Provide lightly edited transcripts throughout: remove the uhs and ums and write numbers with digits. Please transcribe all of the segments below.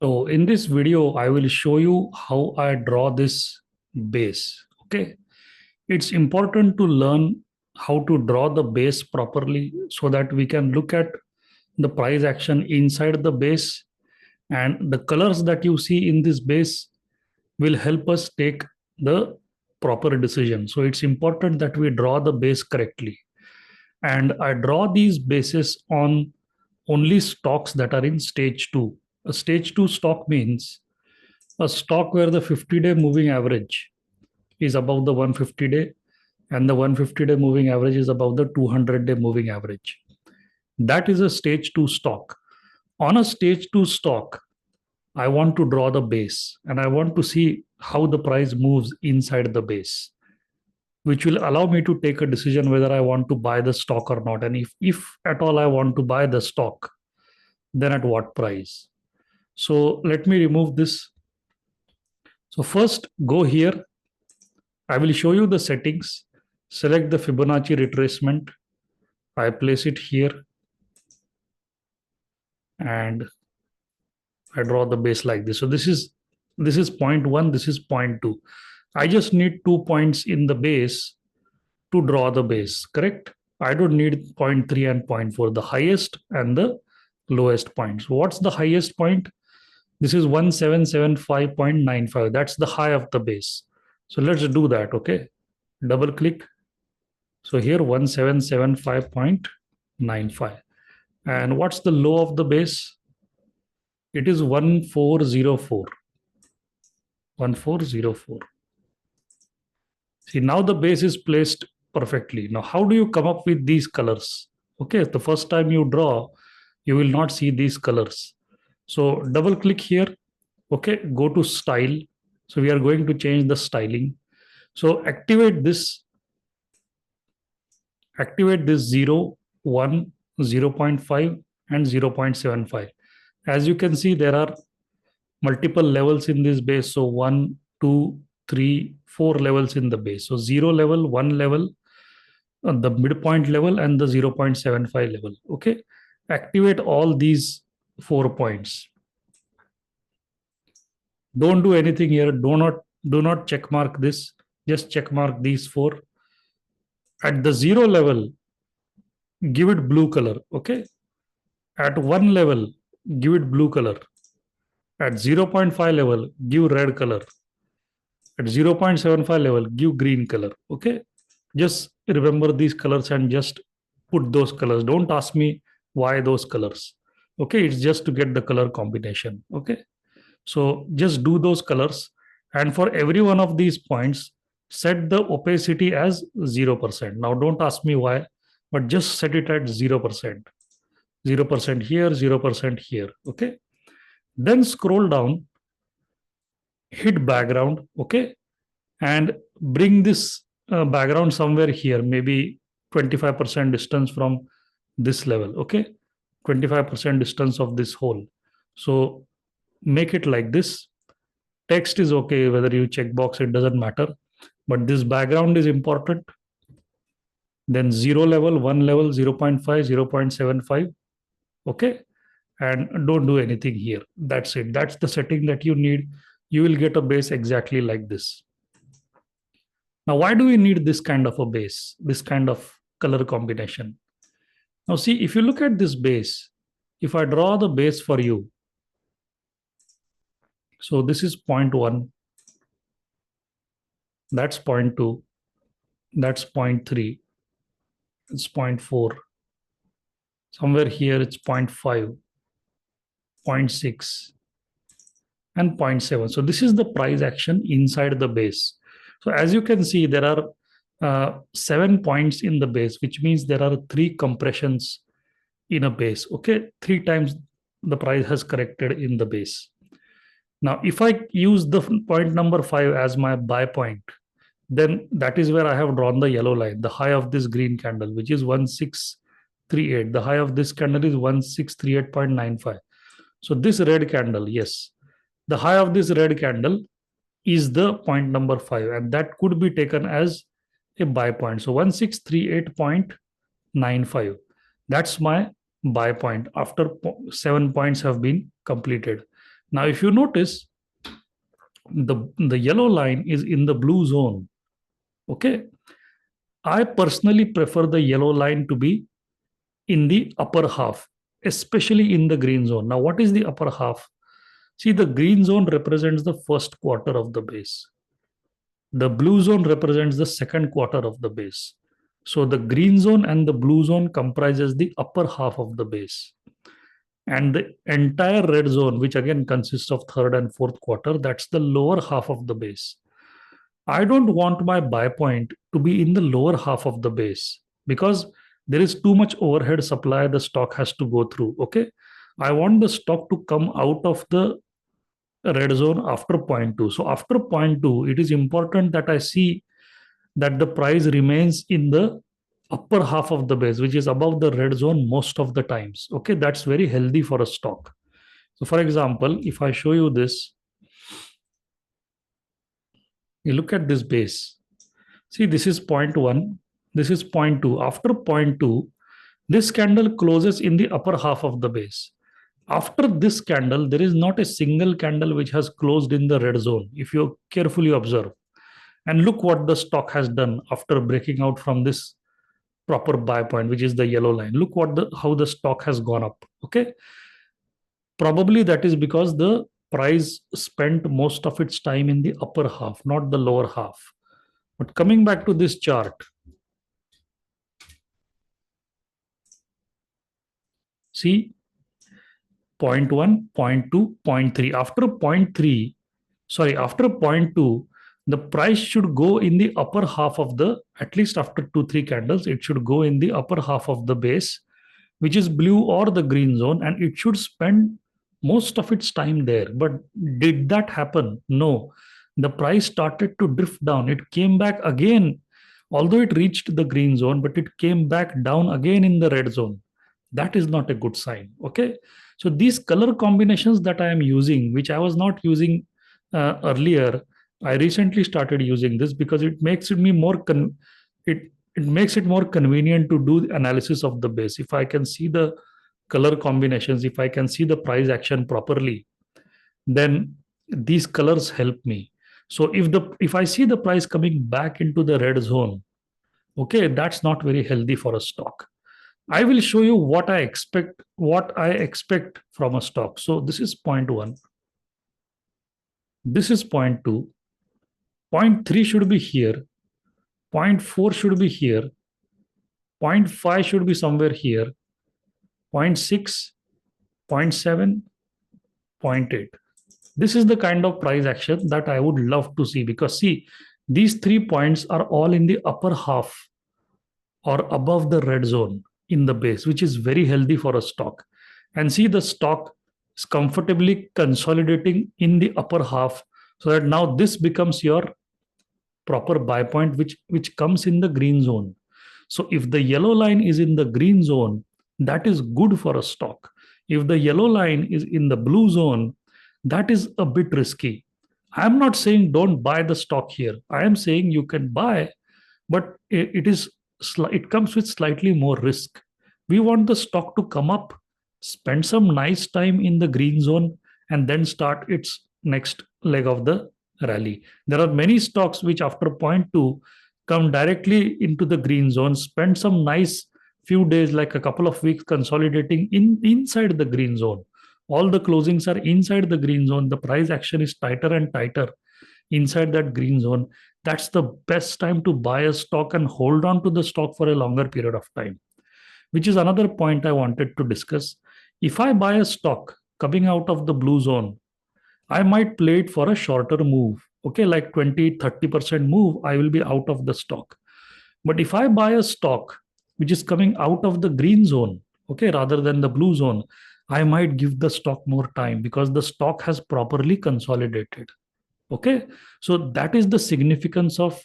So in this video, I will show you how I draw this base. Okay. It's important to learn how to draw the base properly so that we can look at the price action inside the base, and the colors that you see in this base will help us take the proper decision. So it's important that we draw the base correctly. And I draw these bases on only stocks that are in stage two. A stage two stock means a stock where the 50-day moving average is above the 150-day and the 150-day moving average is above the 200-day moving average. That is a stage two stock. On a stage two stock, I want to draw the base and I want to see how the price moves inside the base, which will allow me to take a decision whether I want to buy the stock or not. And if at all I want to buy the stock, then at what price. So let me remove this. So first go here. I will show you the settings. Select the Fibonacci retracement. I place it here and I draw the base like this. So this is point 1, this is point 2. I just need 2 points in the base to draw the base, correct? I don't need point 3 and point 4, the highest and the lowest point. So what's the highest point? This is 1775.95. That's the high of the base. So let's do that, okay? Double click. So here 1775.95. And what's the low of the base? It is 1404. 1404. See, now the base is placed perfectly. Now, how do you come up with these colors? Okay, the first time you draw, you will not see these colors. So double click here. Okay, go to style. So we are going to change the styling. So activate this 0, 1, 0.5 and 0.75. As you can see, there are multiple levels in this base. So 1, 2, 3, 4 levels in the base. So 0 level, 1 level, the midpoint level and the 0.75 level. Okay. Activate all these 4 points. Don't do anything here. Do not check mark this. Just check mark these 4. At the 0 level, give it blue color. Okay. At 1 level, give it blue color. At 0.5 level, give red color. At 0.75 level, give green color. Okay. Just remember these colors and just put those colors. Don't ask me why those colors. Okay. It's just to get the color combination. Okay. So just do those colors. And for every one of these points, set the opacity as 0%. Now don't ask me why, but just set it at 0%. 0% here, 0% here. Okay. Then scroll down, hit background. Okay. And bring this background somewhere here, maybe 25% distance from this level. Okay. 25% distance of this hole. So make it like this. Text is okay, whether you check box, it doesn't matter. But this background is important. Then 0 level, 1 level, 0.5, 0.75. Okay. And don't do anything here. That's it. That's the setting that you need. You will get a base exactly like this. Now, why do we need this kind of a base, this kind of color combination? Now, see, if you look at this base, if I draw the base for you, so this is point 1, that's point 2, that's point 3, it's point 4, somewhere here it's point 5, point 6, and point 7. So this is the price action inside the base. So as you can see, there are 7 points in the base, which means there are 3 compressions in a base. Okay, 3 times the price has corrected in the base. Now, if I use the point number 5 as my buy point, then that is where I have drawn the yellow line, the high of this green candle, which is 1638. The high of this candle is 1638.95. So this red candle, yes, the high of this red candle is the point number 5, and that could be taken as a buy point. So 1638.95. That's my buy point after 7 points have been completed. Now, if you notice, the yellow line is in the blue zone. Okay. I personally prefer the yellow line to be in the upper half, especially in the green zone. Now, what is the upper half? See, the green zone represents the first quarter of the base. The blue zone represents the second quarter of the base. So the green zone and the blue zone comprises the upper half of the base. And the entire red zone, which again consists of third and fourth quarter, that's the lower half of the base. I don't want my buy point to be in the lower half of the base because there is too much overhead supply the stock has to go through. Okay. I want the stock to come out of the red zone after point two. So after point two, it is important that I see that the price remains in the upper half of the base, which is above the red zone most of the times. Okay, that's very healthy for a stock. So, for example, if I show you this, you look at this base. See, this is point one, this is point two. After point two, this candle closes in the upper half of the base. After this candle, there is not a single candle which has closed in the red zone, if you carefully observe. And look what the stock has done after breaking out from this proper buy point, which is the yellow line. Look what how the stock has gone up. Okay. Probably that is because the price spent most of its time in the upper half, not the lower half. But coming back to this chart, see point one, point two, point three. After point three, sorry, after point two, the price should go in the upper half of the, at least after 2-3 candles, it should go in the upper half of the base, which is blue or the green zone, and it should spend most of its time there. But did that happen? No. The price started to drift down. It came back again, although it reached the green zone, but it came back down again in the red zone. That is not a good sign. Okay. So these color combinations that I am using, which I was not using earlier, I recently started using this because it makes it me more it makes it more convenient to do the analysis of the base. If I can see the color combinations, if I can see the price action properly, then these colors help me. So if I see the price coming back into the red zone, okay, that's not very healthy for a stock. I will show you what I expect from a stock. So this is point one. This is point two. Point three should be here. Point four should be here. Point five should be somewhere here. Point six, point seven, point eight. This is the kind of price action that I would love to see because see, these 3 points are all in the upper half or above the red zone in the base, which is very healthy for a stock. And see, the stock is comfortably consolidating in the upper half so that now this becomes your proper buy point, which comes in the green zone. So if the yellow line is in the green zone, that is good for a stock. If the yellow line is in the blue zone, that is a bit risky. I'm not saying don't buy the stock here. I am saying you can buy, but it comes with slightly more risk. We want the stock to come up, spend some nice time in the green zone, and then start its next leg of the rally. There are many stocks which after point two come directly into the green zone, spend some nice few days, like a couple of weeks consolidating inside the green zone. All the closings are inside the green zone. The price action is tighter and tighter inside that green zone. That's the best time to buy a stock and hold on to the stock for a longer period of time, which is another point I wanted to discuss. If I buy a stock coming out of the blue zone, I might play it for a shorter move. Okay, like 20-30% move, I will be out of the stock. But if I buy a stock which is coming out of the green zone, okay, rather than the blue zone, I might give the stock more time because the stock has properly consolidated. Okay, so that is the significance of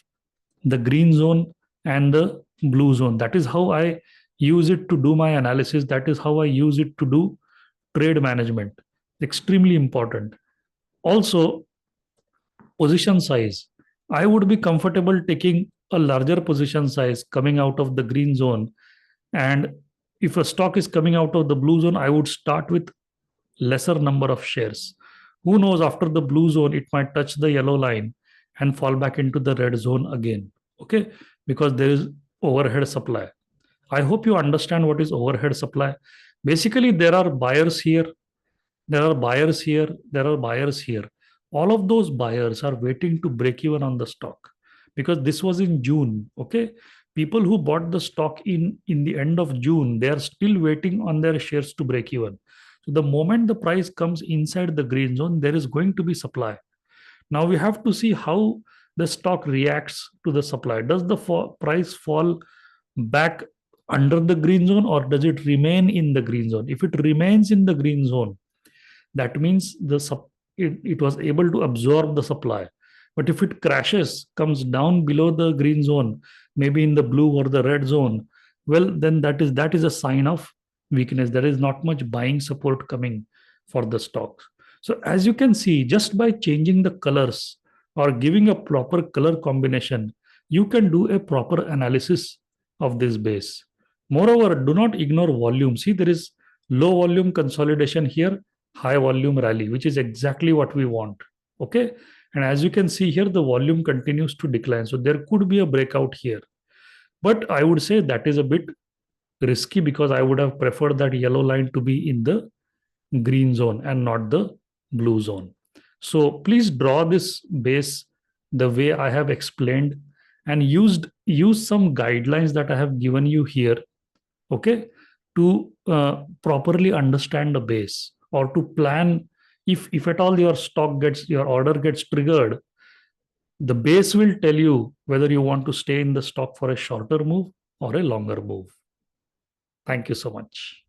the green zone and the blue zone. That is how I use it to do my analysis. That is how I use it to do trade management. Extremely important. Also, position size. I would be comfortable taking a larger position size coming out of the green zone. And if a stock is coming out of the blue zone, I would start with lesser number of shares. Who knows, after the blue zone, it might touch the yellow line and fall back into the red zone again. Okay, because there is overhead supply. I hope you understand what is overhead supply. Basically, there are buyers here, there are buyers here, there are buyers here. All of those buyers are waiting to break even on the stock because this was in June. Okay, people who bought the stock in the end of June, they are still waiting on their shares to break even. So the moment the price comes inside the green zone, there is going to be supply. Now we have to see how the stock reacts to the supply. Does the price fall back under the green zone, or does it remain in the green zone? If it remains in the green zone, that means it was able to absorb the supply. But if it crashes, comes down below the green zone, maybe in the blue or the red zone, well, then that is a sign of weakness. There is not much buying support coming for the stocks. So as you can see, just by changing the colors or giving a proper color combination, you can do a proper analysis of this base. Moreover, do not ignore volume. See, there is low volume consolidation here, high volume rally, which is exactly what we want. Okay. And as you can see here, the volume continues to decline. So there could be a breakout here. But I would say that is a bit risky because I would have preferred that yellow line to be in the green zone and not the blue zone. So please draw this base the way I have explained and use some guidelines that I have given you here, okay, to properly understand the base or to plan. If at all your order gets triggered, the base will tell you whether you want to stay in the stock for a shorter move or a longer move. Thank you so much.